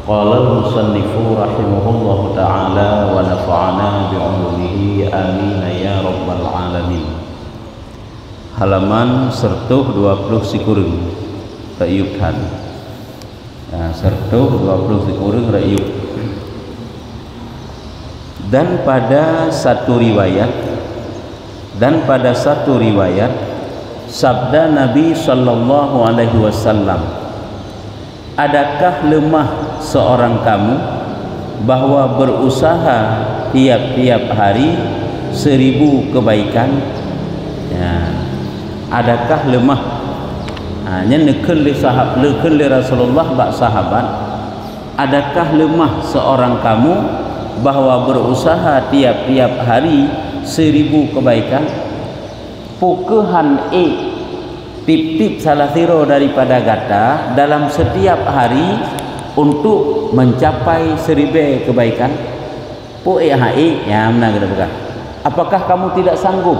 Qala al-musannifu rahimahullahu ta'ala wa nafa'ana bi'ulumihi amin ya rabbal alamin. Halaman sertuh 20 sikurung rayukan. Sertuh 20 sikurung rayuk. Dan pada satu riwayat sabda Nabi sallallahu alaihi wasallam, adakah lemah seorang kamu bahwa berusaha tiap-tiap hari 1000 kebaikan? Adakah lemah? Hanya nekul li Rasulullah bak sahabat, adakah lemah seorang kamu bahwa berusaha tiap-tiap hari 1000 kebaikan? Pukuhan tip-tip salah siro daripada gata dalam setiap hari untuk mencapai 1000 kebaikan. Ya, mana kita buka? Apakah kamu tidak sanggup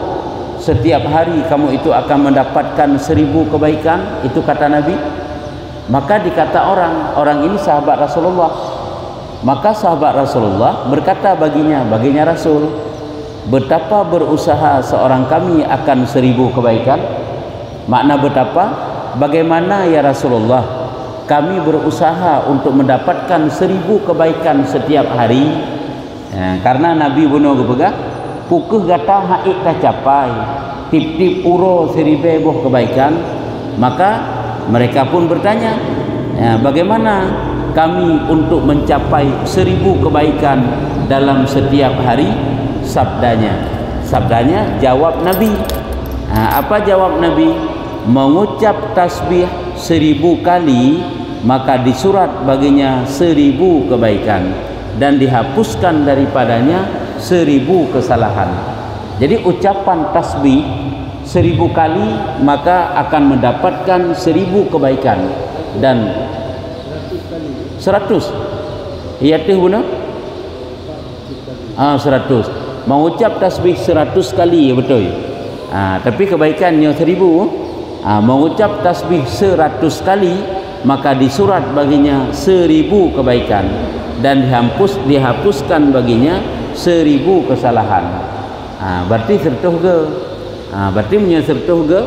setiap hari kamu itu akan mendapatkan 1000 kebaikan? Itu kata Nabi. Maka dikata orang ini sahabat Rasulullah. Maka sahabat Rasulullah berkata baginya Rasul, betapa berusaha seorang kami akan 1000 kebaikan? Makna betapa? Bagaimana ya Rasulullah kami berusaha untuk mendapatkan 1000 kebaikan setiap hari? Karena Nabi bunuh gepegah pukuh gata haik tercapai tip-tip uro 1000 buah kebaikan. Maka mereka pun bertanya, bagaimana kami untuk mencapai 1000 kebaikan dalam setiap hari? Sabdanya jawab Nabi. Apa jawab Nabi? Mengucap tasbih 1000 kali maka disurat baginya 1000 kebaikan dan dihapuskan daripadanya 1000 kesalahan. Jadi ucapan tasbih 1000 kali maka akan mendapatkan 1000 kebaikan. Dan 100 iya tuh guna 100 mengucap tasbih 100 kali, ya betul. Tapi kebaikannya 1000. Mengucap tasbih 100 kali maka disurat baginya 1000 kebaikan dan dihapuskan baginya 1000 kesalahan. Berarti sertuh ke? Berarti sertuh ke?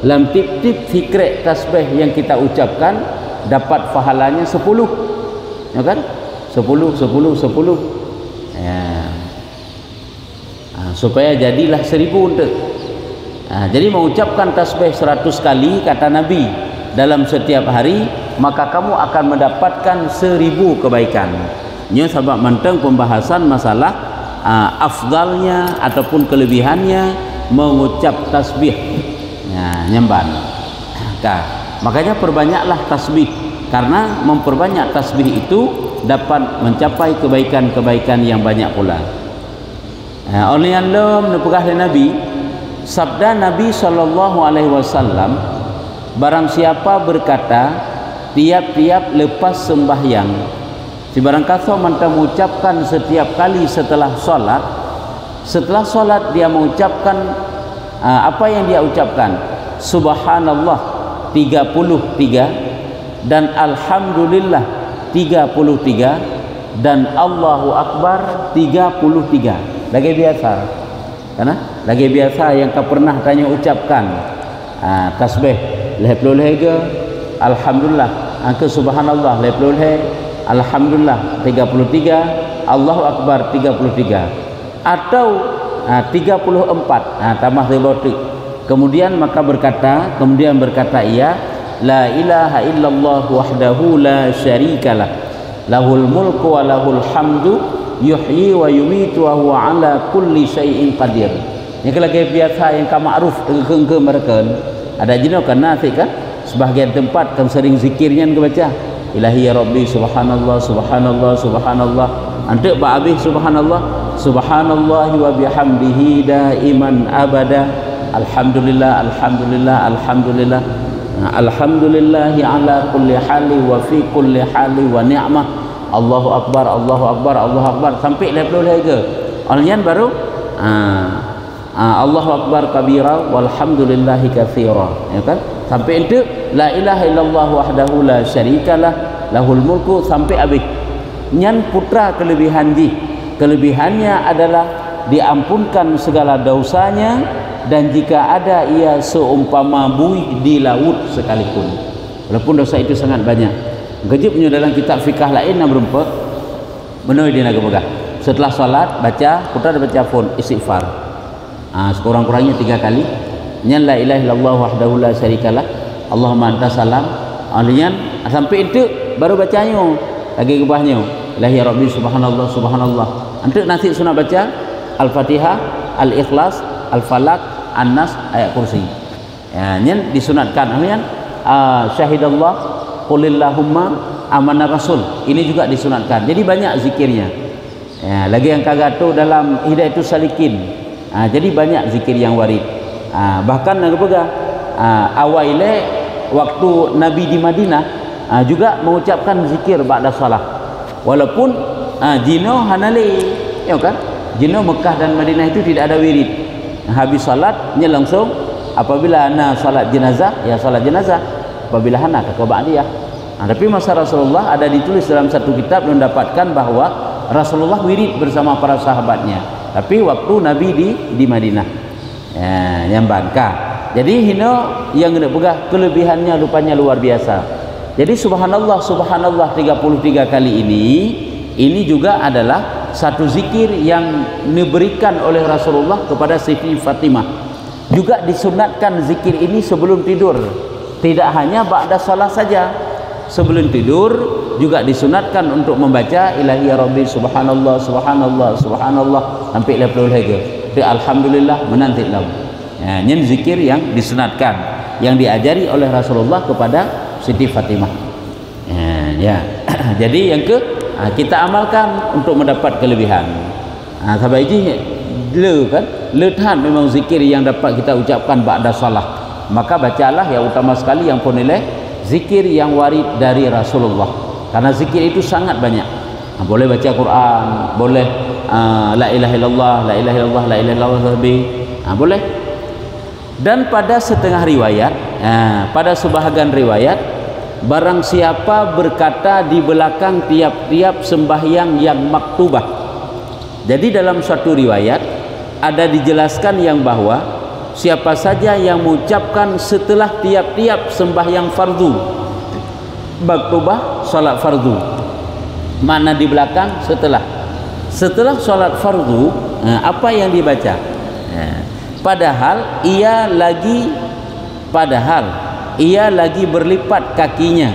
Dalam tip-tip fikret tasbih yang kita ucapkan dapat pahalanya 10. Ya kan? 10. Supaya jadilah 1000 untuk. Jadi mengucapkan tasbih 100 kali kata Nabi dalam setiap hari maka kamu akan mendapatkan 1000 kebaikan. Ini sebab menteng pembahasan masalah afdalnya ataupun kelebihannya mengucap tasbih. Nyemban. Makanya perbanyaklah tasbih, karena memperbanyak tasbih itu dapat mencapai kebaikan-kebaikan yang banyak pula. Oleh yang lain nepegah Nabi, sabda Nabi SAW, barang siapa berkata tiap-tiap lepas sembahyang, si barang kata mantap mengucapkan setiap kali setelah solat dia mengucapkan apa yang dia ucapkan? Subhanallah 33 dan Alhamdulillah 33 dan Allahu Akbar 33. Lagi biasa, karena lagi biasa yang kau pernah tanya ucapkan tasbih leh alhamdulillah, angka subhanallah leh alhamdulillah 33, Allahu Akbar 33 atau 34 tambah ribotik. Kemudian berkata ia la ilaha illallah wahdahu la syarikalah lahul mulku wa lahul hamdu yuhyi wa yumitu wa huwa ala kulli syai'in qadir. Yang lagi biasa yang ka ma'ruf ke mereka ada jenis kan nasi kan sebahagian tempat kan sering zikirnya ke baca ilahi ya rabbi subhanallah subhanallah subhanallah antuk ba habis subhanallah subhanallahi wa bihamdihi daiman abada alhamdulillah alhamdulillah alhamdulillah alhamdulillahi ala kulli hali wa fi kulli hali wa ni'mah Allahu Akbar Allahu Akbar Allahu Akbar sampai 20 ke alnya baru Allahu Akbar kabira walhamdulillahi katsira, ya kan? Sampai itu la ilaha illallah wahdahu la syarikalah lahul mulku sampai habis nyan putra kelebihan ji. Kelebihannya adalah diampunkan segala dosanya, dan jika ada ia seumpama buih di laut sekalipun. Walaupun dosa itu sangat banyak. Gejibnya dalam kitab fikah lain yang berempat benar dia nak pegang. Setelah salat baca putra baca phone istighfar. Sekurang-kurangnya 3 kali. Nyan la ilaha illallah wahdahu la syarikalah. Allahumma anta salam. Alian sampai itu baru bacanya lagi kebahnya. Ilahi rabbi subhanallah subhanallah. Antuk nanti sunat baca Al-Fatihah, Al-Ikhlas, Al-Falaq, An-Nas, ayat kursi. Ya, nyen disunatkan. Amin. Syahidallah, qulillahumma amanah rasul. Ini juga disunatkan. Jadi banyak zikirnya. Ya, lagi yang kagak tu dalam Hidayatus Salikin. Jadi banyak zikir yang warid. Bahkan nak pegang awalnya waktu Nabi di Madinah juga mengucapkan zikir ba'da salat. Walaupun jino hanali, ya kan? Jino Mekah dan Madinah itu tidak ada wirid. Habis salatnya langsung apabila ana salat jenazah, ya salat jenazah. Apabila hana ke ba'diyah. Tapi masa Rasulullah ada ditulis dalam satu kitab mendapatkan bahwa Rasulullah wirid bersama para sahabatnya. Tapi waktu Nabi di Madinah. Ya, yang bangka. Jadi hino yang kena pegah kelebihannya rupanya luar biasa. Jadi subhanallah subhanallah 33 kali ini juga adalah satu zikir yang diberikan oleh Rasulullah kepada Siti Fatimah. Juga disunatkan zikir ini sebelum tidur. Tidak hanya ba'da salat saja. Sebelum tidur juga disunatkan untuk membaca ilahi ya rabbi subhanallah subhanallah subhanallah sampai 80 lagi. Alhamdulillah menanti lam. Ya, ini zikir yang disunatkan yang diajari oleh Rasulullah kepada Siti Fatimah. Ya. Jadi yang kita amalkan untuk mendapat kelebihan. Sahabat ini letan memang zikir yang dapat kita ucapkan ba'da salat. Maka bacalah yang utama sekali yang ponilai zikir yang warid dari Rasulullah. Karena zikir itu sangat banyak. Boleh baca Quran, boleh la ilaha illallah, la ilaha illallah, la ilaha illallah, boleh. Dan pada setengah riwayat, pada sebahagian riwayat, barang siapa berkata di belakang tiap-tiap sembahyang yang maktubah. Jadi dalam suatu riwayat ada dijelaskan yang bahwa siapa saja yang mengucapkan setelah tiap-tiap sembahyang fardu, maktubah salat fardu, mana di belakang setelah salat fardu, apa yang dibaca? Padahal ia lagi berlipat kakinya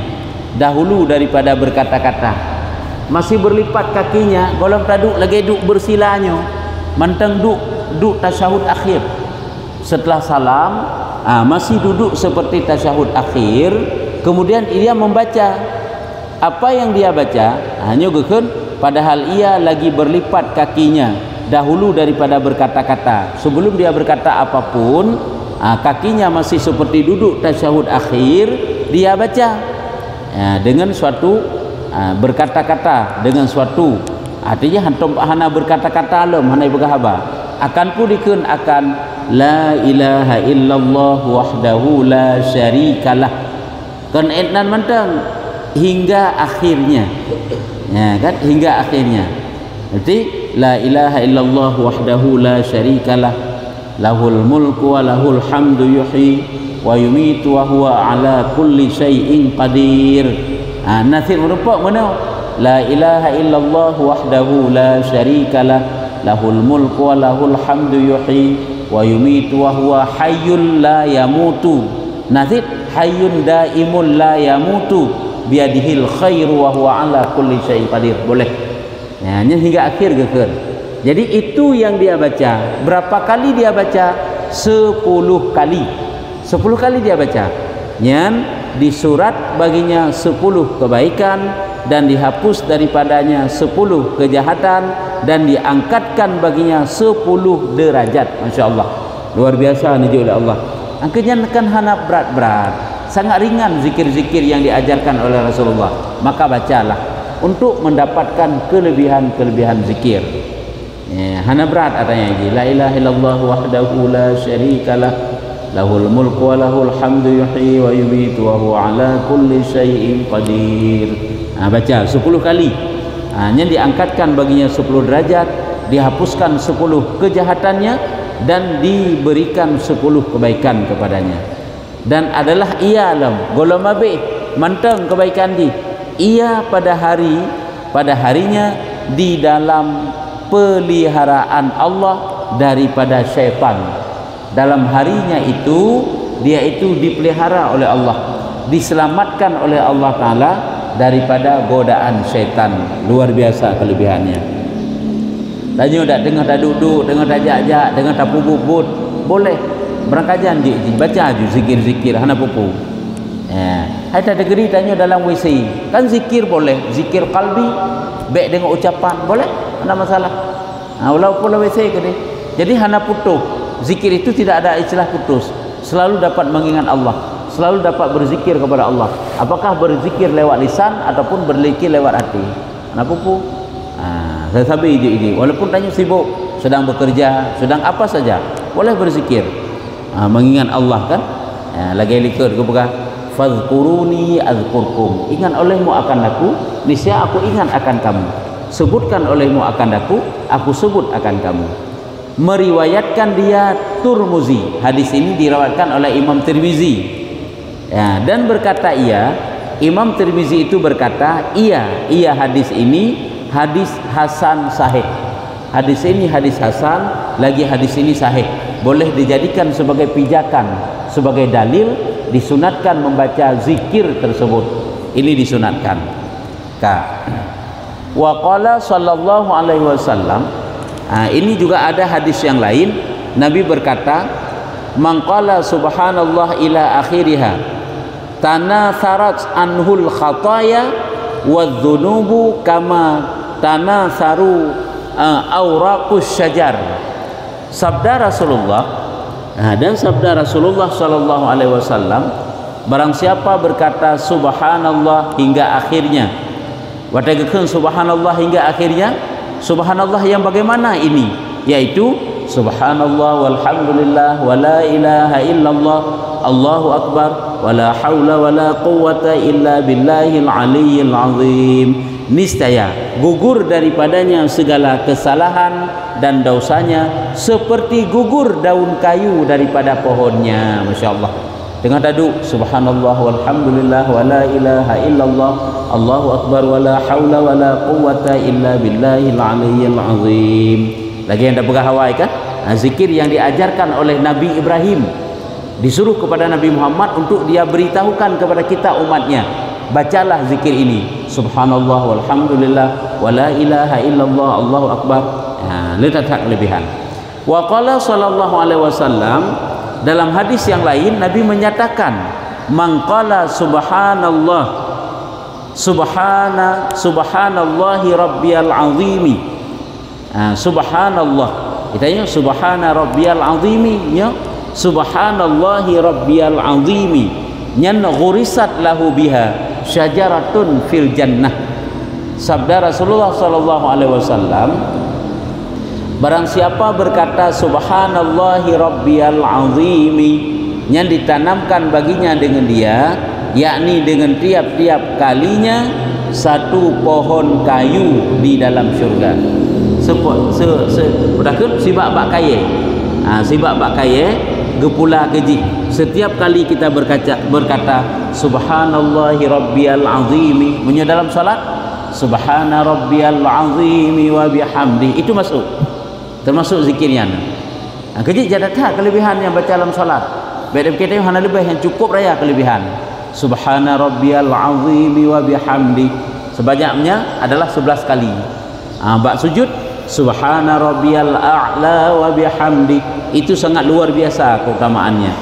dahulu daripada berkata-kata. Masih berlipat kakinya, golong taduk lagi duk bersilanya, mantang duk tasyahud akhir. Setelah salam, masih duduk seperti tasyahud akhir, kemudian ia membaca. Apa yang dia baca? Hanya gekun, padahal ia lagi berlipat kakinya dahulu daripada berkata-kata. Sebelum dia berkata apapun, kakinya masih seperti duduk tasyahud akhir, dia baca dengan suatu berkata-kata, dengan suatu artinya hantum hana berkata-kata alam hana berkahaba akan pun dikun akan la ilaha illallah wahdahu la syarikalah kan etnan mantang hingga akhirnya, ya kan, hingga akhirnya. Berarti la ilaha illallah wahdahu la syarikalah lahul mulku wa lahul hamdu yuhyi wa yumitu wa huwa ala kulli syai'in qadir. Nasir merupakan mana? La ilaha illallah wahdahu la syarikalah lahul mulku wa lahul hamdu yuhyi wa yumitu wa huwa hayyul la yamutu. Nasir hayyun daimul la yamutu biadihil khairu wa huwa ala kulli syai'in qadir. Boleh. Ya, hingga akhir geker. Jadi itu yang dia baca. Berapa kali dia baca? 10 kali. 10 kali dia baca. Yang di surat baginya 10 kebaikan dan dihapus daripadanya 10 kejahatan dan diangkatkan baginya 10 derajat. Masya Allah, luar biasa ni oleh Allah. Angkanya nekan hana berat-berat, sangat ringan zikir-zikir yang diajarkan oleh Rasulullah. Maka bacalah untuk mendapatkan kelebihan-kelebihan zikir. Hana berat adanya ini. La ilaha illallah wahdahu la syarikalah lahul mulku wa lahul hamdu yuhyi wa yumitu wa huwa ala kulli syai'in qadir. Baca 10 kali. Yang diangkatkan baginya 10 derajat, dihapuskan 10 kejahatannya, dan diberikan 10 kebaikan kepadanya. Dan adalah ia alam golama be mantang kebaikan di ia pada harinya di dalam peliharaan Allah daripada syaitan. Dalam harinya itu dia itu dipelihara oleh Allah, diselamatkan oleh Allah Ta'ala daripada godaan syaitan. Luar biasa kelebihannya. Tanya tak dengar tak duduk, dengar tak jak-jak, dengar tak pubut, boleh berangkajan je, baca je zikir-zikir hana pupu. Hai tak degeri tanya dalam WC kan zikir boleh, zikir qalbi baik dengan ucapan boleh, ada masalah. Walaupun lah WC ke dia. Jadi hana putus. Zikir itu tidak ada istilah putus, selalu dapat mengingat Allah, selalu dapat berzikir kepada Allah. Apakah berzikir lewat lisan ataupun berzikir lewat hati, hana pupu. Saya sabi je walaupun tanya sibuk, sedang bekerja, sedang apa saja boleh berzikir, mengingat Allah kan. Lagi likut ke bukan fazkuruni azkurkum, ingat olehmu akan aku, niscaya aku ingat akan kamu. Sebutkan olehmu akan aku sebut akan kamu. Meriwayatkan dia Turmuzi. Hadis ini diriwayatkan oleh Imam Tirmizi. Dan berkata Imam Tirmizi itu berkata iya hadis ini hadis hasan sahih. Hadis ini hadis hasan, lagi hadis ini sahih. Boleh dijadikan sebagai pijakan, sebagai dalil, disunatkan membaca zikir tersebut. Ini disunatkan. Wa qala sallallahu alaihi wasallam. Ini juga ada hadis yang lain. Nabi berkata, "Man qala subhanallah ila akhiriha, tanatharat anhul khataya wadh-dhunubu kama tanatharu awraqus syajar." Sabda Rasulullah, dan sabda Rasulullah sallallahu alaihi wasallam, barang siapa berkata subhanallah hingga akhirnya, wadagekeun subhanallah hingga akhirnya, subhanallah yang bagaimana ini? Yaitu subhanallah walhamdulillah wa la ilaha illallah Allahu akbar wa la haula wa la quwwata illa billahil aliyyil azim. Niscaya gugur daripadanya segala kesalahan dan dosanya seperti gugur daun kayu daripada pohonnya. Masya Allah. Dengan tadu subhanallah walhamdulillah wa la ilaha illallah Allahu akbar wa la haula wa la quwwata illa billahil aliyyil azim. Lagi yang dah berhawai kan? Zikir yang diajarkan oleh Nabi Ibrahim, disuruh kepada Nabi Muhammad untuk dia beritahukan kepada kita umatnya, bacalah zikir ini, subhanallah walhamdulillah wa la ilaha illallah Allahu akbar. Lihat kelebihan. Wa qala sallallahu alaihi wasallam, dalam hadis yang lain Nabi menyatakan, man qala subhanallah subhanallahi rabbiyal azimi. Subhanallah kitanya subhana rabbiyal azimi, ya subhanallahi rabbiyal azimi, nyan ghurisat lahu biha syajaratun fil jannah. Sabda Rasulullah sallallahu alaihi wasallam, barang siapa berkata subhanallahi rabbiyal azimi, yang ditanamkan baginya dengan dia, yakni dengan tiap-tiap kalinya satu pohon kayu di dalam syurga. Udahkan sibak bak kaya, sibak bak kaya gepula keji. Setiap kali kita berkata subhanallahi rabbiyal azimi, punya dalam salat subhana rabbiyal azimi wa bihamdi, itu masuk, termasuk zikirnya. Keji jadah kelebihan yang baca dalam salat. Baik kita hana lebih yang cukup raya kelebihan. Subhana rabbiyal azimi wa bihamdi, sebanyaknya adalah 11 kali. Bak sujud subhana rabbiyal a'la wa bihamdi, itu sangat luar biasa keutamaannya.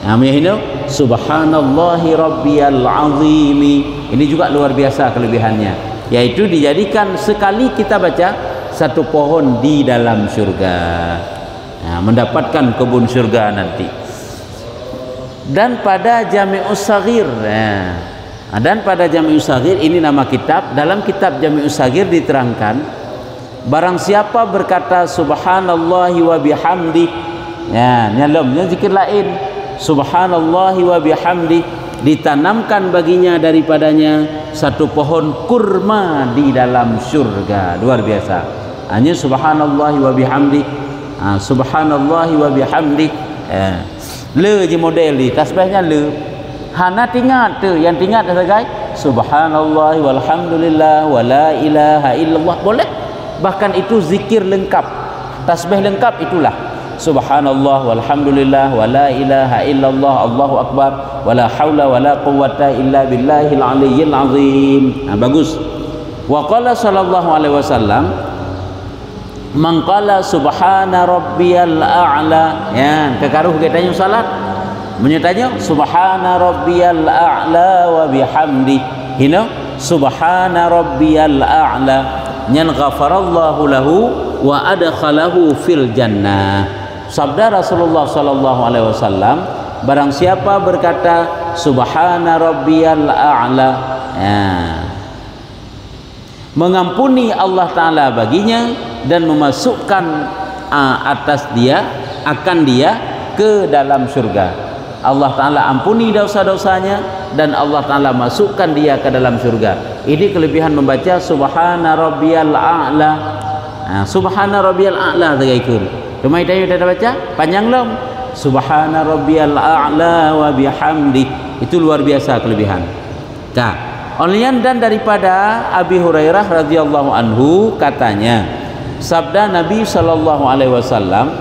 Ini subhanallahi rabbiyal azimi, ini juga luar biasa kelebihannya, yaitu dijadikan sekali kita baca satu pohon di dalam syurga, mendapatkan kebun syurga nanti. Dan pada Jami'us Saghir, dan pada Jami'us Saghir, ini nama kitab, dalam kitab Jami'us Saghir diterangkan, barang siapa berkata subhanallahi wa bihamdi, nyalamnya zikir lain, subhanallahi wa bihamdi, ditanamkan baginya daripadanya satu pohon kurma di dalam syurga. Luar biasa. Hanya subhanallahi wa bihamdi. Subhanallahi wa bihamdi. Le je model ni, tasbihnya le. Hana tingkat tu, yang tingkat sebagai subhanallah walhamdulillah wa la ilaha illallah, boleh. Bahkan itu zikir lengkap, tasbih lengkap itulah subhanallah walhamdulillah wa la ilaha illallah, Allahu akbar, wa la haula wa la quwwata illa billahil aliyyil azim. Bagus. Wa qala sallallahu alaihi wasallam, man qala subhana rabbiyal a'la, ya kekaruh kita tanya salat menyatanya subhana rabbiyal a'la wa bihamdi, hina subhana rabbiyal a'la, nyan ghafarallahu lahu wa adkhalahu fil jannah. Sabda Rasulullah sallallahu alaihi wasallam, barang siapa berkata subhana rabbiyal a'la, mengampuni Allah taala baginya dan memasukkan atas dia, akan dia ke dalam surga. Allah taala ampuni dosa-dosanya dan Allah taala masukkan dia ke dalam surga. Ini kelebihan membaca subhana rabbiyal a'la. Subhana rabbiyal a'la tagaikur. Cuma itu dah baca panjang lom. Subhana rabbiyal a'la wa bihamdi. Itu luar biasa kelebihan. Olian dan daripada Abi Hurairah radhiyallahu anhu katanya, sabda Nabi sallallahu alaihi wasallam,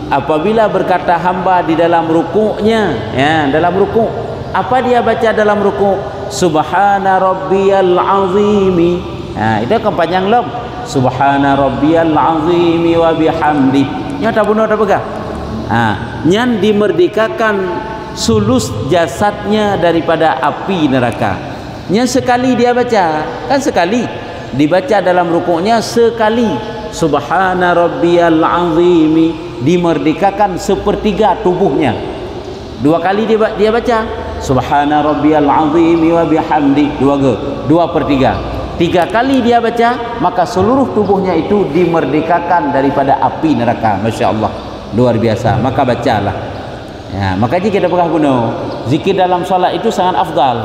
apabila berkata hamba di dalam rukuknya, ya dalam rukuk, apa dia baca dalam rukuk? Subhana rabbiyal azimi. Itu kan panjang lom. Subhana rabbiyal azimi wa bihamdi. Nya tak bunuh tak pegang. Nyan dimerdekakan sulus jasadnya daripada api neraka. Nya sekali dia baca, kan sekali dibaca dalam rukuknya sekali. Subhana rabbiyal azimi, dimerdekakan sepertiga tubuhnya. Dua kali dia baca subhana rabbiyal azimi wa bihamdi, dua per tiga. Tiga kali dia baca, maka seluruh tubuhnya itu dimerdekakan daripada api neraka. Masya Allah, luar biasa. Maka bacalah. Ya, makanya kita pernah guna zikir dalam salat itu sangat afdal.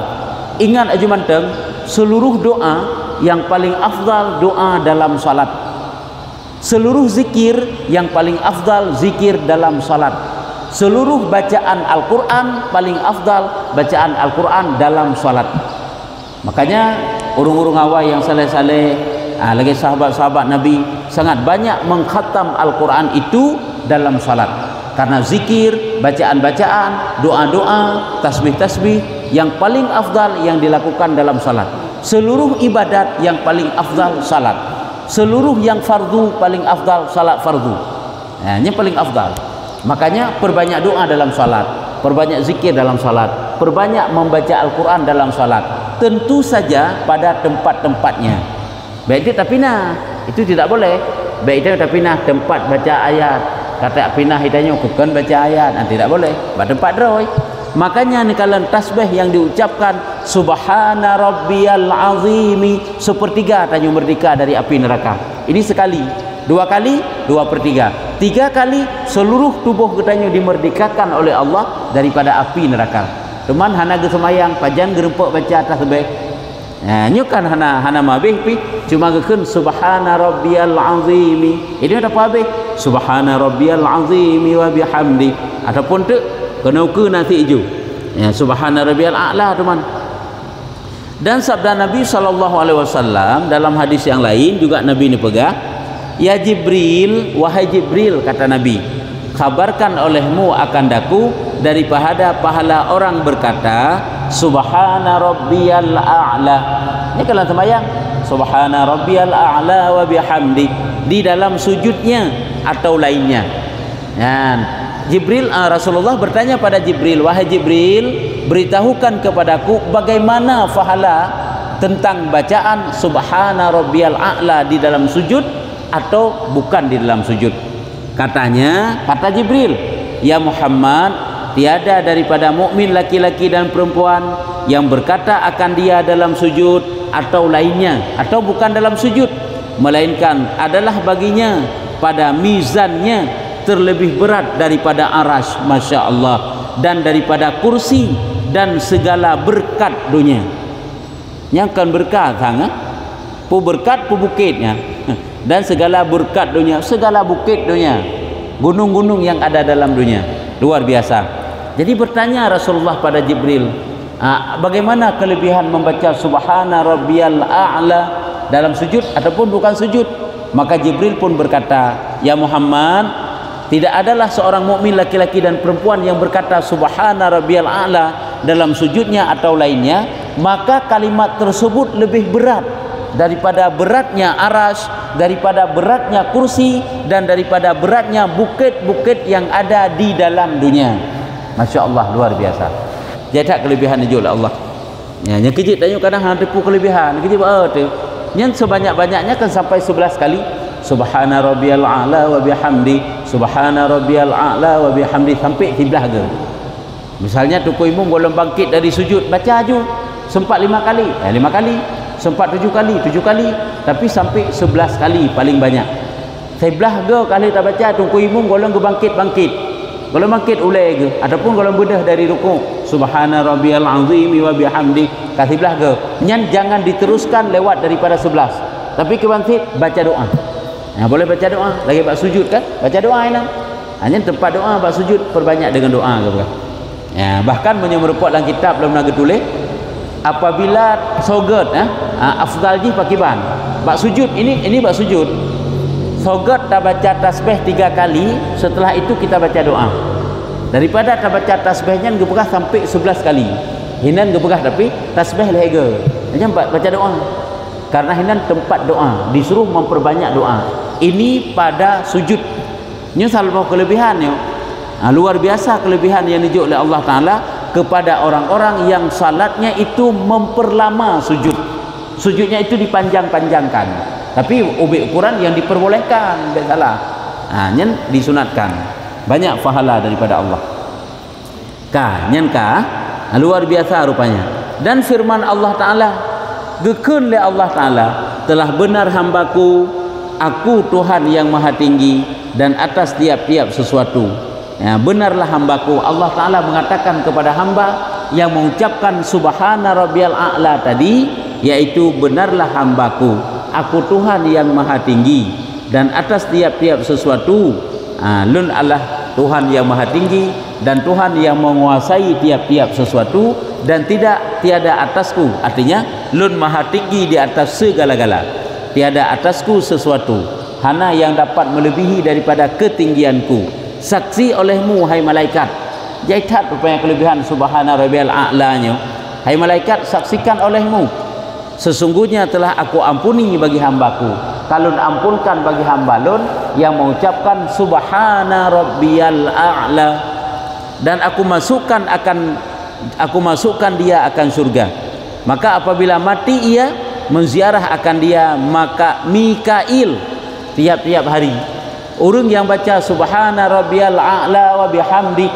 Ingat aja manteng, seluruh doa yang paling afdal doa dalam salat. Seluruh zikir yang paling afdal zikir dalam salat. Seluruh bacaan Al-Quran paling afdal bacaan Al-Quran dalam salat. Makanya urung-urung awal yang saleh-saleh, lagi sahabat-sahabat Nabi sangat banyak mengkhatam Al-Quran itu dalam salat. Karena zikir, bacaan-bacaan, doa-doa, tasbih-tasbih yang paling afdal yang dilakukan dalam salat. Seluruh ibadat yang paling afdal salat. Seluruh yang fardu paling afdal salat fardu. Ini paling afdal. Makanya perbanyak doa dalam salat, perbanyak zikir dalam salat, perbanyak membaca Al-Quran dalam salat. Tentu saja pada tempat-tempatnya. Baik itu tapinah, itu tidak boleh. Baik itu tapinah tempat baca ayat. Kata pinah hitanya bukan baca ayat, tidak boleh. Pada tempat droi. Makanya ni kalau tasbih yang diucapkan subhana rabbiyal azimi, sepertiga tanya merdeka dari api neraka. Ini sekali. Dua kali, dua per tiga. Tiga kali seluruh tubuh katanya dimerdekakan oleh Allah daripada api neraka. Teman hana ge semayang pajang gerempok baca tasbih. Nyukan hana mabih pi cuma gekeun subhana rabbiyal azimi. Ini ada apa habis? Subhana rabbiyal azimi wa bihamdi. Ataupun tu kena ke nanti iju. Ya subhana rabbiyal a'la teman. Dan sabda Nabi sallallahu alaihi wasallam dalam hadis yang lain juga Nabi ni pegang, ya Jibril, wahai Jibril kata Nabi, kabarkan olehmu akan daku daripada pahala orang berkata subhana rabbiyal a'la. Ini kalau sembahyang subhana rabbiyal a'la wa bihamdi di dalam sujudnya atau lainnya. Dan Jibril, Rasulullah bertanya pada Jibril, wahai Jibril, beritahukan kepadaku bagaimana pahala tentang bacaan subhana rabbiyal a'la di dalam sujud atau bukan di dalam sujud. Katanya, kata Jibril, ya Muhammad, tiada daripada mukmin laki-laki dan perempuan yang berkata akan dia dalam sujud atau lainnya atau bukan dalam sujud, melainkan adalah baginya pada mizannya terlebih berat daripada arasy, Masya Allah, dan daripada kursi dan segala berkat dunia. yang kan berkat sangat pu berkat pu bukitnya dan segala berkat dunia, segala bukit dunia, gunung-gunung yang ada dalam dunia, luar biasa. Jadi bertanya Rasulullah pada Jibril, bagaimana kelebihan membaca subhana rabbiyal a'la dalam sujud ataupun bukan sujud? Maka Jibril pun berkata, ya Muhammad, tidak adalah seorang mukmin laki-laki dan perempuan yang berkata subhana rabbiyal a'la dalam sujudnya atau lainnya, maka kalimat tersebut lebih berat daripada beratnya aras, daripada beratnya kursi, dan daripada beratnya bukit-bukit yang ada di dalam dunia. Masya Allah, luar biasa. Jadi kelebihan itu oleh Allah. Ya, yang kejut tanya kadang ada pu kelebihan. Kejut tu. Yang sebanyak-banyaknya kan sampai 11 kali. Subhana rabbiyal a'la wa bihamdi, subhana rabbiyal a'la wa bihamdi, sampai 13 ke. Misalnya Tuku Imam golong bangkit dari sujud, baca aju sempat 5 kali, 5 kali, sempat 7 kali, 7 kali, tapi sampai 11 kali paling banyak. 11 ke kali tak baca Tuku Imam golong ke bangkit, golong bangkit ulai ke, ataupun golong bedah dari rukuk, subhana rabbiyal azim wa bihamdi, kasih belah ke. Nyan jangan diteruskan lewat daripada 11. Tapi ke bangkit baca doa. Boleh baca doa, lagi bab sujud kan? Baca doa ini. Hanya tempat doa bab sujud perbanyak dengan doa ke bukan? Ya, bahkan menyeruput dalam kitab dalam naga tulis, apabila sogat afdalji pakiban bab sujud ini bab sujud sogat tak baca tasbih 3 kali, setelah itu kita baca doa. Daripada tak baca tasbihnya gepegah sampai 11 kali, hinan gepegah tapi tasbih lega, jangan baca doa, karena hinan tempat doa, disuruh memperbanyak doa. Ini pada sujud. Ini salah kelebihannya. Luar biasa kelebihan yang ditunjuk oleh Allah Ta'ala kepada orang-orang yang salatnya itu memperlama sujud. Sujudnya itu dipanjang-panjangkan. Tapi ubik ukuran yang diperbolehkan, tidak salah. Yang disunatkan. Banyak pahala daripada Allah. Luar biasa rupanya. Dan firman Allah Ta'ala, gekun oleh Allah Ta'ala, telah benar hambaku, aku Tuhan yang maha tinggi dan atas tiap-tiap sesuatu. Ya, benarlah hambaku. Allah Ta'ala mengatakan kepada hamba yang mengucapkan subhana rabbiyal a'la tadi, yaitu benarlah hambaku, aku Tuhan yang maha tinggi dan atas tiap-tiap sesuatu. Lun Allah Tuhan yang maha tinggi dan Tuhan yang menguasai tiap-tiap sesuatu, dan tiada atasku, artinya lun maha tinggi di atas segala-gala, tiada atasku sesuatu hana yang dapat melebihi daripada ketinggianku. Saksi olehmu hai malaikat. Jaitat rupanya kelebihan subhana rabbiyal a'lanya. Hai malaikat, saksikan olehmu, sesungguhnya telah aku ampuni bagi hambaku. Kalun ampunkan bagi hamba lun yang mengucapkan subhana rabbiyal a'la, dan aku masukkan dia akan surga. Maka apabila mati ia, menziarah akan dia maka Mikail tiap-tiap hari. Orang yang baca subhana rabbiyal a'la wa bihamdi,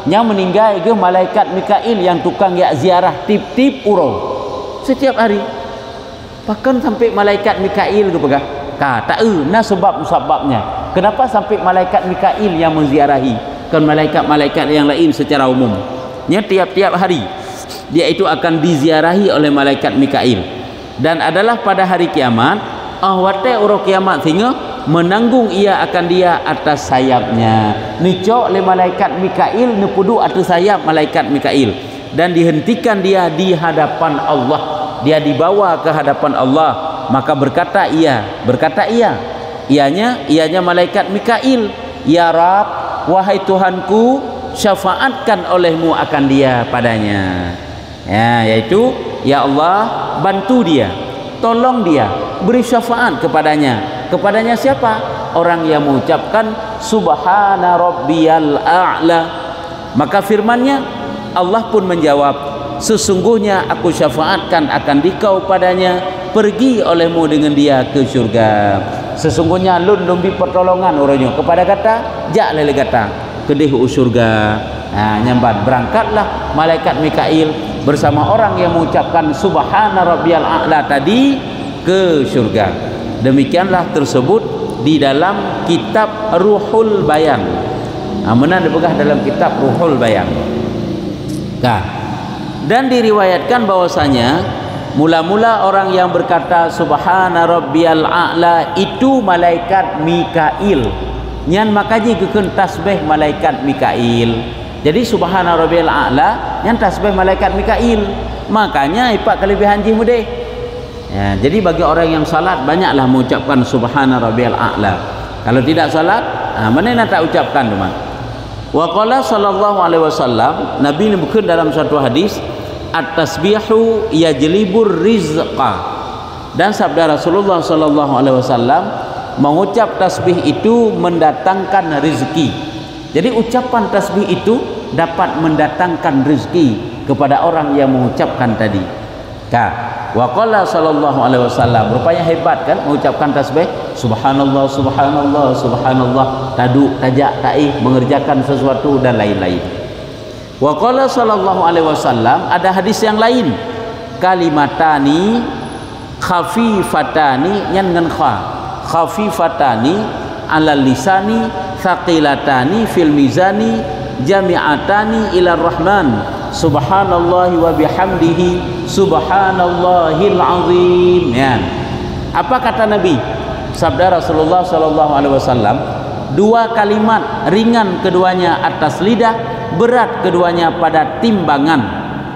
yang meninggal ke malaikat Mikail yang tukang ya ziarah tip-tip urang setiap hari. Bahkan sampai malaikat Mikail ke pegah. Tak sebabnya. Kenapa sampai malaikat Mikail yang menziarahi? Kan malaikat-malaikat yang lain secara umum. Tiap-tiap hari dia itu akan diziarahi oleh malaikat Mikail. Dan adalah pada hari kiamat, ahwate urang kiamat sehingga menanggung ia akan dia atas sayapnya. Nicok oleh malaikat Mikail nepudu atas sayap malaikat Mikail, dan dihentikan dia di hadapan Allah. Dia dibawa ke hadapan Allah. Maka berkata ianya malaikat Mikail, ya Rab, wahai Tuhanku, syafaatkan olehmu akan dia padanya. Ya, yaitu ya Allah, bantu dia, tolong dia, beri syafaat kepadanya. Kepadanya siapa? Orang yang mengucapkan subhana rabbiyal a'la. Maka firmannya, Allah pun menjawab, sesungguhnya aku syafaatkan akan dikau padanya, pergi olehmu dengan dia ke syurga. Sesungguhnya lun lumbi pertolongan orangnya kepada kata jak lele kata kedih syurga. Nyambat berangkatlah malaikat Mikail bersama orang yang mengucapkan subhana rabbiyal a'la tadi ke syurga. Demikianlah tersebut di dalam kitab Ruhul Bayan. Mana dipegah dalam kitab Ruhul Bayan. Dan diriwayatkan bahwasanya Mula-mula orang yang berkata subhana rabbiyal a'la itu malaikat Mikail. Nyan makaji keun tasbih malaikat Mikail. Jadi subhana rabbiyal a'la nyan tasbih malaikat Mikail. Makanya ipak kelebihan ji mudeh. Ya, jadi bagi orang yang salat banyaklah mengucapkan subhana rabbiyal a'la. Kalau tidak salat, mana nak tak ucapkan teman. Wa qala sallallahu alaihi wasallam, Nabi menyebutkan dalam satu hadis, at-tasbihu yajlibur rizqa. Dan sabda Rasulullah sallallahu alaihi wasallam, mengucap tasbih itu mendatangkan rezeki. Jadi ucapan tasbih itu dapat mendatangkan rezeki kepada orang yang mengucapkan tadi. Wa qala sallallahu alaihi wasallam, rupanya hebat kan mengucapkan tasbih, subhanallah subhanallah subhanallah, taduk tajak taih mengerjakan sesuatu dan lain-lain. Wa qala sallallahu alaihi wasallam, ada hadis yang lain, kalimatani khafifatani yang dengan kha, khafifatani ala lisani thaqilatani fil mizani jami'atani ila rahman subhanallahi wa bihamdihi subhanallahil azim. Ya. Apa kata Nabi? Sabda Rasulullah sallallahu alaihi wasallam, dua kalimat ringan keduanya atas lidah, berat keduanya pada timbangan.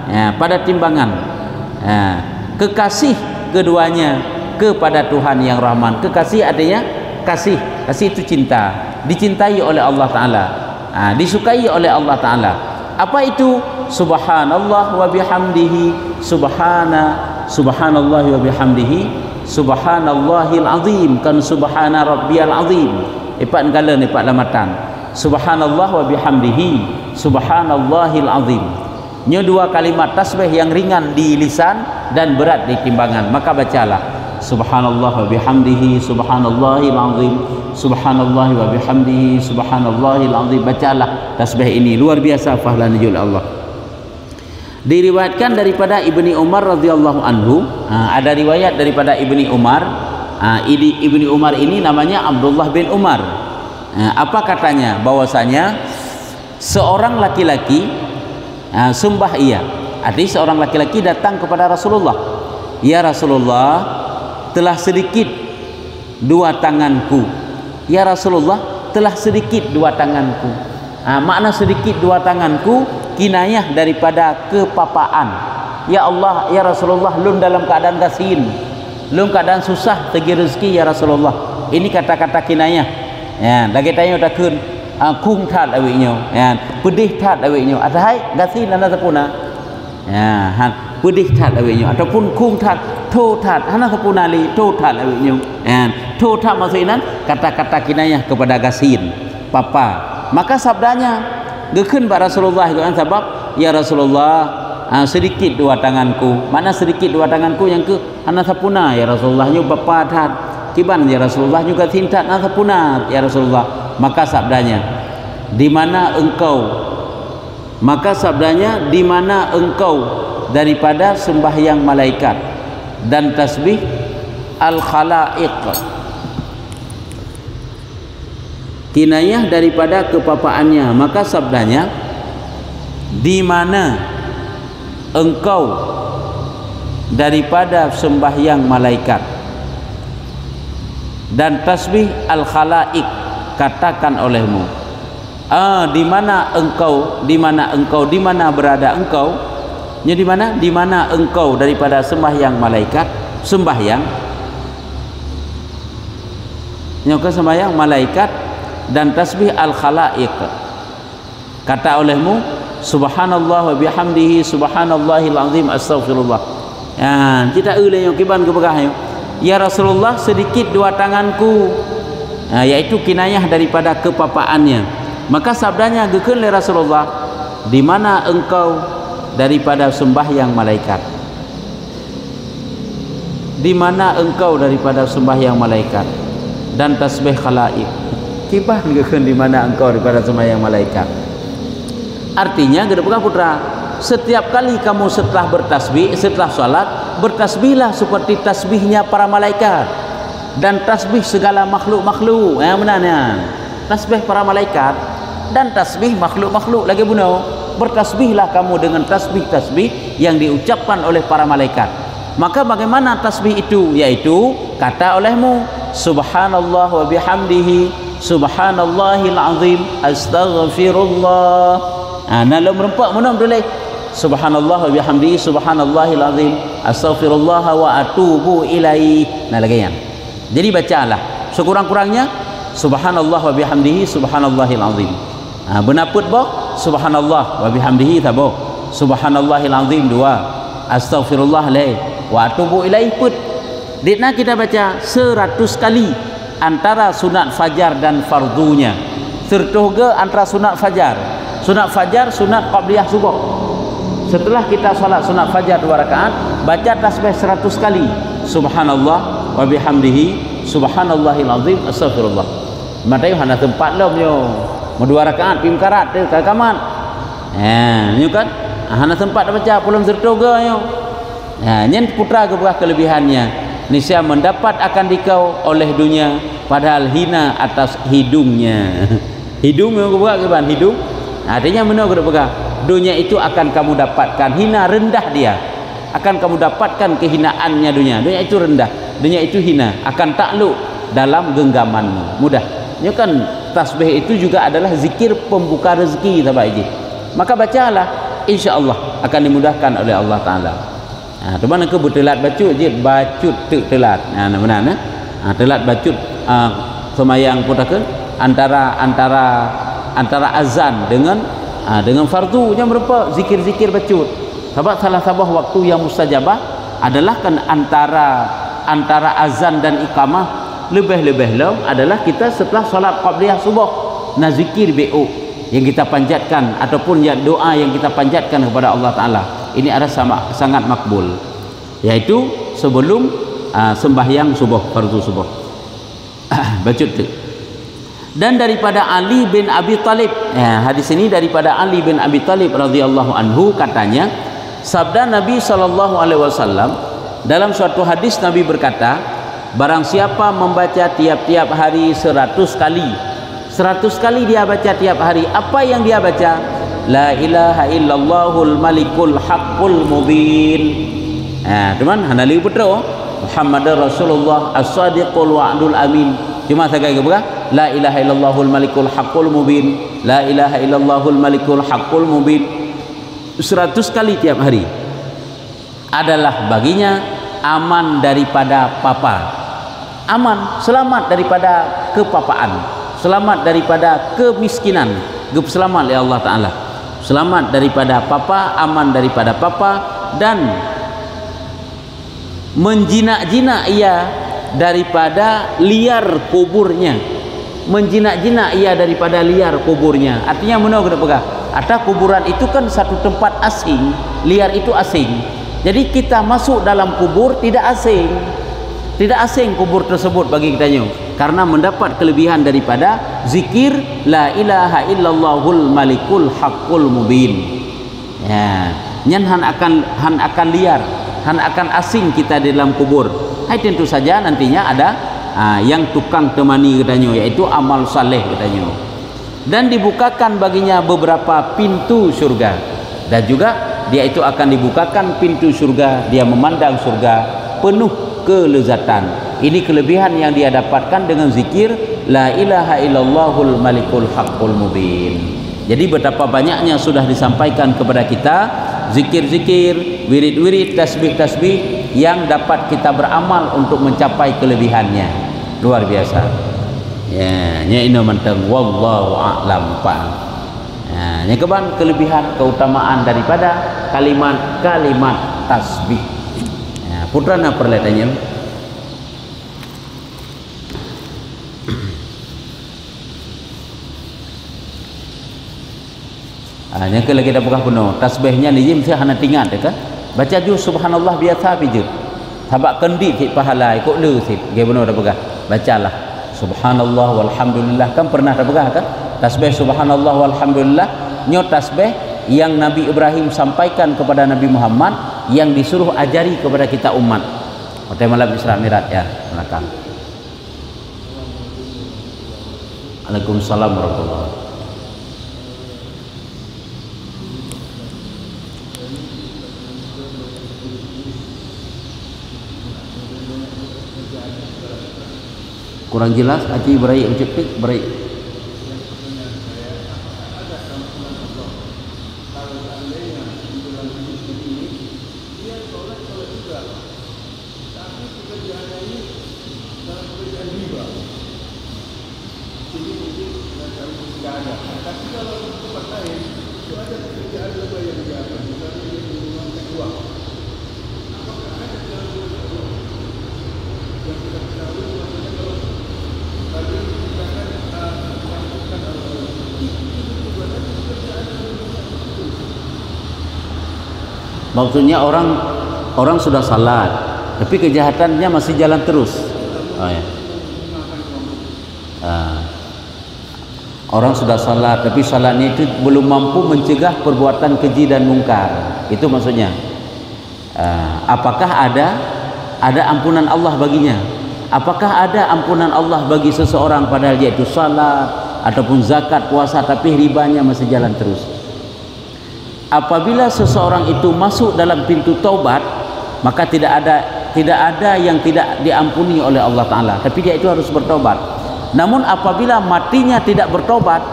Ya, pada timbangan. Ya, kekasih keduanya kepada Tuhan yang Rahman. Kekasih artinya kasih. Kasih itu cinta, dicintai oleh Allah Ta'ala, disukai oleh Allah Ta'ala. Apa itu? Subhanallah wa bihamdihi subhanallah wa bihamdihi subhanallahil azim, kan subhana rabbiyal azim. Ipat negala ni ipat lamatan. Subhanallah wa bihamdihi subhanallahil azim. Nya dua kalimat tasbih yang ringan di lisan dan berat di timbangan. Maka bacalah subhanallah wa bihamdihi subhanallahil azim, subhanallah wa bihamdihi subhanallahil azim. Bacalah tasbih ini, luar biasa fahlanul Allah. Diriwayatkan daripada Ibni Umar radhiyallahu anhu, ada riwayat daripada Ibni Umar. Ibni Umar ini namanya Abdullah bin Umar. Apa katanya? Bahwasanya seorang laki-laki sembah ia. Artinya seorang laki-laki datang kepada Rasulullah, ya Rasulullah, telah sedikit dua tanganku. Ya Rasulullah, telah sedikit dua tanganku. Makna sedikit dua tanganku kinayah daripada kepapaan. Ya Allah, ya Rasulullah, lun dalam keadaan gasin, lun keadaan susah tegi rezeki ya Rasulullah. Ini kata-kata kinayah. Ya, lagi tanya takun kung tat awiknyo, ya, pedih tat awiknyo. Atahai gasin anda sapuna. Ya, pedih tat awiknyo ataupun kung tat, to tat, hana sapuna li to tat awiknyo. Ya, to tat maksudnya kata-kata kinayah kepada gasin, papa. Maka sabdanya gekun pak Rasulullah itu sebab ya Rasulullah, sedikit dua tanganku. Mana sedikit dua tanganku yang ke hana sapuna ya Rasulullah, nyu bapa tat kiban ya Rasulullah, juga tintat hana sapuna ya Rasulullah. Maka sabdanya, di mana engkau, maka sabdanya, di mana engkau daripada sembahyang malaikat dan tasbih al khalaiq, kinayah daripada kepapaannya. Maka sabdanya, di mana engkau daripada sembahyang malaikat dan tasbih al khalaiq, katakan olehmu, di mana engkau, di mana engkau, di mana berada engkau, nya di mana engkau daripada sembahyang malaikat, sembahyang nyoka sembahyang malaikat dan tasbih al khalaiq, kata olehmu subhanallah wa bihamdihi subhanallahil azim astaghfirullah. Ya, kita ulai yang kiban ke begah ya Rasulullah, sedikit dua tanganku, yaitu kinayah daripada kepapaannya. Maka sabdanya gekun le Rasulullah, di mana engkau daripada sembahyang malaikat, di mana engkau daripada sembahyang malaikat dan tasbih khalaik. Kibah gekun di mana engkau daripada sembahyang malaikat. Artinya gedepukah putra, setiap kali kamu setelah bertasbih, setelah salat, bertasbihlah seperti tasbihnya para malaikat dan tasbih segala makhluk-makhluk. Yang benarnya tasbih para malaikat dan tasbih makhluk-makhluk lagi bunuh. Bertasbihlah kamu dengan tasbih-tasbih yang diucapkan oleh para malaikat. Maka bagaimana tasbih itu? Yaitu kata olehmu subhanallah wa bihamdihi subhanallahil azim astaghfirullah. Nah lo merempak mana boleh subhanallah wa bihamdihi subhanallahil azim astaghfirullah wa atubu ilaih. Nah lagi yang. Jadi bacalah sekurang-kurangnya subhanallah wa bihamdihi subhanallahil azim. Benaput boh subhanallah wa bihamdihi tabo subhanallahil azim dua astaghfirullah lai wa atubu ilaih put. Ditna kita baca 100 kali antara sunat fajar dan fardunya. Sertoga antara sunat fajar. Sunat fajar, sunat qabliyah subuh. Setelah kita salat sunat fajar 2 rakaat, baca tasbih 100 kali. Subhanallah wa bihamdihi subhanallahil azim astaghfirullah. Matai hana tempat lo nyo. Mau 2 rakaat pim karat ke kaman. Nyo kan? Hana tempat baca belum sertoga nyo. Nyen putra ke kelebihannya. Niscaya mendapat akan dikau oleh dunia padahal hina atas hidungnya. Hidung yang kau buat ke ban hidung artinya mana kau pegang dunia itu akan kamu dapatkan hina rendah dia akan kamu dapatkan kehinaannya dunia itu rendah dunia itu hina akan takluk dalam genggamanmu mudah. Ini kan tasbih itu juga adalah zikir pembuka rezeki sahabat ini. Maka bacalah insya-Allah akan dimudahkan oleh Allah Taala. Teman ke telat bacut je bacut telat benar telat bacut semayang putakan antara azan dengan fardu yang berapa zikir-zikir bacut sebab salah sabah waktu yang mustajabah adalah kan antara azan dan iqamah lebih-lebih adalah kita setelah solat qabliyah subuh nah zikir BO yang kita panjatkan ataupun doa yang kita panjatkan kepada Allah Ta'ala ini ada sangat makbul yaitu sebelum sembahyang subuh fardu subuh. Bacut tu. Dan daripada Ali bin Abi Talib hadis ini daripada Ali bin Abi Talib radhiyallahu anhu katanya sabda Nabi SAW dalam suatu hadis Nabi berkata barang siapa membaca tiap-tiap hari 100 kali dia baca tiap hari apa yang dia baca la ilaha illallahul malikul haqqul mubin. Teman hanali putra Muhammadar Rasulullah as-sadiqul wa'dul amin. Cuma saya kata la ilaha illallahul malikul haqqul mubin. La ilaha illallahul malikul haqqul mubin 100 kali tiap hari adalah baginya aman daripada papa. Aman, selamat daripada kepapaan, selamat daripada kemiskinan, selamat oleh Allah Ta'ala. Selamat daripada papa, aman daripada papa dan menjinak-jinak ia daripada liar kuburnya. Menjinak-jinak ia daripada liar kuburnya. Artinya mana kena pegang? Ada kuburan itu kan satu tempat asing, liar itu asing. Jadi kita masuk dalam kubur tidak asing. Tidak asing kubur tersebut bagi kita nyo karena mendapat kelebihan daripada zikir la ilaha illallahul malikul haqqul mubin. Nyen han akan liar, han akan asing kita di dalam kubur. Hai tentu saja nantinya ada yang tukang temani katanya yaitu amal saleh katanya. Dan dibukakan baginya beberapa pintu surga dan juga dia itu akan dibukakan pintu surga, dia memandang surga penuh kelezatan. Ini kelebihan yang dia dapatkan dengan zikir la ilaha illallahul malikul haqqul mubin. Jadi betapa banyaknya sudah disampaikan kepada kita zikir-zikir, wirid-wirid, tasbih-tasbih yang dapat kita beramal untuk mencapai kelebihannya. Luar biasa. Ya, nya ino manteng wallahu a'lam pa. Nya keban kelebihan keutamaan daripada kalimat-kalimat tasbih. Putra na perletanya yang ke lagi dah buka penuh tasbihnya ni jim saya hana tingat dekat baca ju subhanallah biasa biju habak kendi hit pahala ikut le sit ge benar dah begah bacalah subhanallah walhamdulillah kan pernah dah begah kan tasbih subhanallah walhamdulillah nyo tasbih yang Nabi Ibrahim sampaikan kepada Nabi Muhammad yang disuruh ajari kepada kita umat. Pada malam Isra Mi'raj ya, belakang. Waalaikumsalam warahmatullahi wabarakatuh. kurang jelas Haji berai ucap berai. Maksudnya orang sudah salat tapi kejahatannya masih jalan terus. Oh, ya. Orang sudah salat tapi salatnya itu belum mampu mencegah perbuatan keji dan mungkar. Itu maksudnya. Apakah ada ampunan Allah baginya? Apakah ada ampunan Allah bagi seseorang padahal dia itu salat ataupun zakat, puasa tapi ribanya masih jalan terus? Apabila seseorang itu masuk dalam pintu taubat, maka tidak ada yang tidak diampuni oleh Allah Ta'ala, tapi dia itu harus bertobat. Namun apabila matinya tidak bertobat,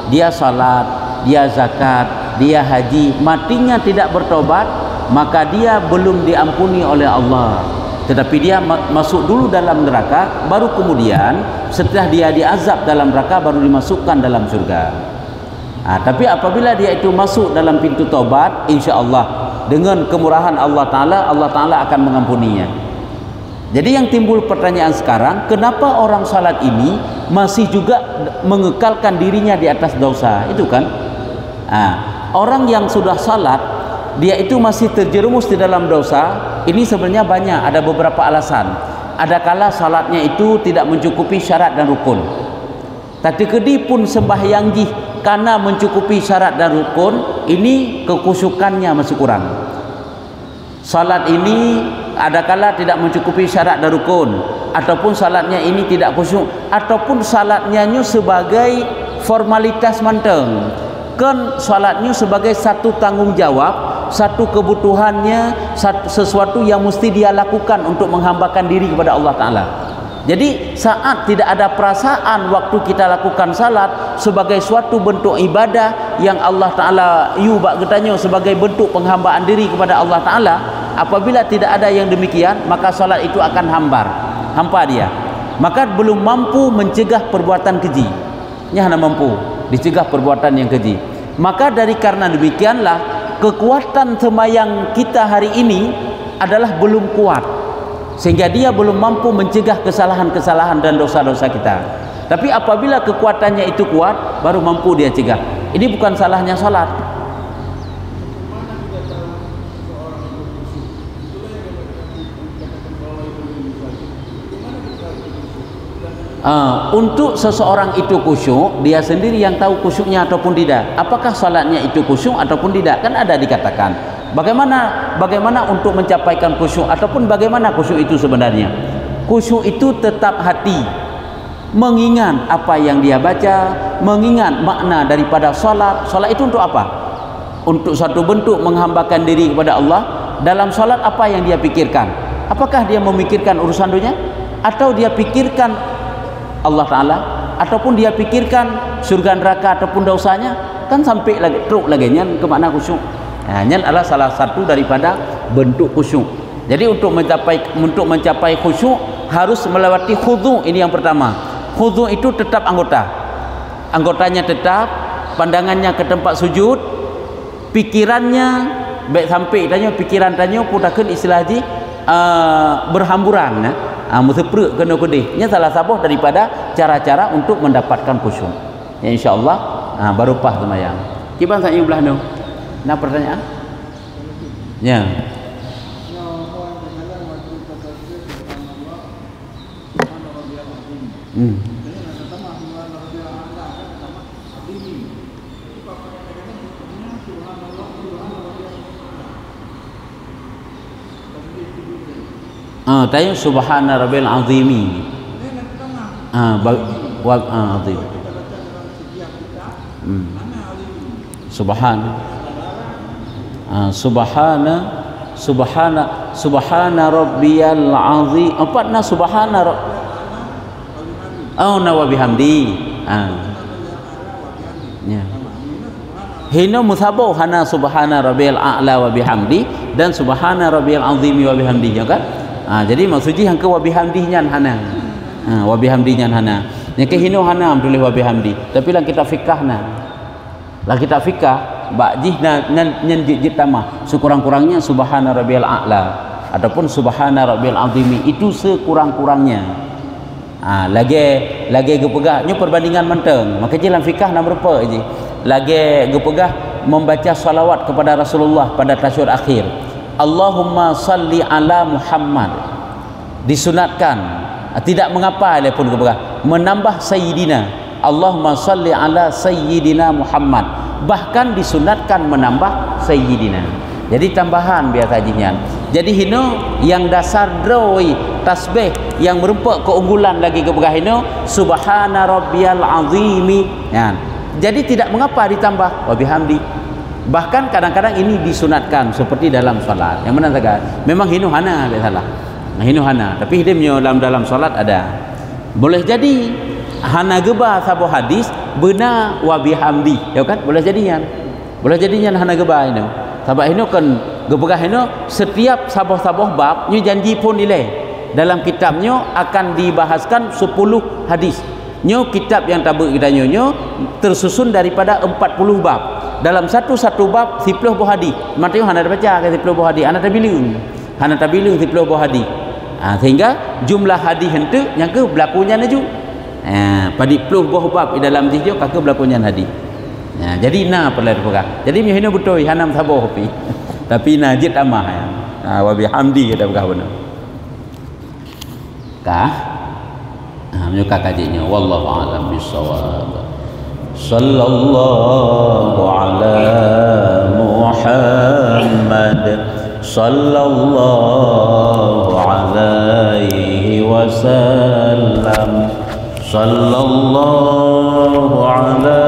dia salat, dia zakat, dia haji, matinya tidak bertobat, maka dia belum diampuni oleh Allah, tetapi dia masuk dulu dalam neraka, baru kemudian setelah dia diazab dalam neraka baru dimasukkan dalam surga. Tapi apabila dia itu masuk dalam pintu taubat, insya Allah dengan kemurahan Allah Ta'ala akan mengampuninya. Jadi yang timbul pertanyaan sekarang, kenapa orang salat ini masih juga mengekalkan dirinya di atas dosa? Itu kan orang yang sudah salat, dia itu masih terjerumus di dalam dosa. Ini sebenarnya banyak, ada beberapa alasan. Ada kala salatnya itu tidak mencukupi syarat dan rukun, tapi kedi pun sembahyang jih karena mencukupi syarat dan rukun, ini kekusyukannya masih kurang. Salat ini ada kala tidak mencukupi syarat dan rukun, ataupun salatnya ini tidak khusyuk, ataupun salatnya sebagai formalitas manteng, kan salatnya sebagai satu tanggung jawab, satu kebutuhannya, sesuatu yang mesti dia lakukan untuk menghambakan diri kepada Allah Ta'ala. Jadi saat tidak ada perasaan waktu kita lakukan salat sebagai suatu bentuk ibadah yang Allah Ta'ala yubak getanya sebagai bentuk penghambaan diri kepada Allah Ta'ala, apabila tidak ada yang demikian, maka salat itu akan hampa dia, maka belum mampu mencegah perbuatan keji. Hanya mampu dicegah perbuatan yang keji. Maka karena demikianlah kekuatan sembahyang kita hari ini adalah belum kuat, sehingga dia belum mampu mencegah kesalahan-kesalahan dan dosa-dosa kita. Tapi apabila kekuatannya itu kuat, baru mampu dia cegah. Ini bukan salahnya salat. Untuk seseorang itu khusyuk, dia sendiri yang tahu khusyuknya ataupun tidak. Apakah salatnya itu khusyuk ataupun tidak? Kan ada dikatakan. Bagaimana untuk mencapaikan khusyuk, ataupun bagaimana khusyuk itu sebenarnya? Khusyuk itu tetap hati mengingat apa yang dia baca, mengingat makna daripada salat. Salat itu untuk apa? Untuk satu bentuk menghambakan diri kepada Allah. Dalam salat apa yang dia pikirkan? Apakah dia memikirkan urusan dunia, atau dia pikirkan Allah Ta'ala, ataupun dia pikirkan surga neraka ataupun dosanya? Kan sampai lagi teruk lagi ke makna khusyuk. Hanya adalah salah satu daripada bentuk khusyuk. Jadi untuk mencapai khusyuk harus melewati khudhu. Ini yang pertama. Khudhu itu tetap anggotanya tetap, pandangannya ke tempat sujud, pikirannya baik sampai tanya pikiran tanya putakan istilah haji berhamburan. Museprek kena kedih. Ini salah satu daripada cara-cara untuk mendapatkan khusyuk. Ya insya-Allah baru pah semayang. Kiban saya belah no. Nah pertanyaan? Ya. Tanya subhana rabbil azimi. Azim. Subhana rabbiyal azim. Empatna subhana wa bihamdi. Ya. Hina musabuh hana subhana rabbiyal a'la wa bihamdi dan subhana rabbiyal azimi wa bihamdi ya kan. Jadi maksudnya hangka wa bihamdi nyan hana. Wa bihamdi nyan hana. Nya ke hino hana tulis wa bihamdi. Tapi lang kita fikahna. Lah kita fikah ba'jih nyan jid tamah. Sekurang-kurangnya subhana rabbiyal a'la ataupun subhana rabbiyal azimi itu sekurang-kurangnya. Lagi gepegah nyo perbandingan menteng. Maka dalam fikah nama rupa je. Lagi gepegah membaca salawat kepada Rasulullah pada tasyahud akhir. Allahumma salli ala Muhammad. Disunatkan, tidak mengapa dia pun gepegah menambah sayyidina. Allahumma salli ala sayyidina Muhammad. Bahkan disunatkan menambah sayyidina. Jadi tambahan biasa jinyan. Jadi hino yang dasar droi tasbih yang merupakan keunggulan lagi gepegah hino subhana rabbiyal azimi. Ya. Jadi tidak mengapa ditambah wa bihamdi. Bahkan kadang-kadang ini disunatkan seperti dalam salat. Yang mana saja? Memang hino hana tak salah. Hino hana, tapi hidupnya dalam salat ada. Boleh jadi hana geba sabo hadis benar wa bihamdi. Ya kan? Boleh jadinya. Boleh jadinya hana geba ini. Sebab ini kan gepegah ini setiap saboh-saboh bab nyu janji pun nilai. Dalam kitabnya akan dibahaskan 10 hadis. Nyo kitab yang tabuk kita nyo tersusun daripada 40 bab. Dalam satu bab 10 buah hadis. Maknanya hana baca ke 10 buah hadis. Hana tabilung. Hana tabilung 10 buah hadis. Sehingga jumlah hadis henteu yang ke berlakunya naju. Pada 10 buah bab di dalam hadis dia kakak berlakunya hadis. Jadi na perlu dipegang. Jadi mihino betul hanam saboh pi. Tapi najid amah ya. Wa bihamdi kita pegang benar. Kah? Menyuka kajinya wallahu a'lam bissawab. Sallallahu ala Muhammad sallallahu alaihi wasallam sallallahu ala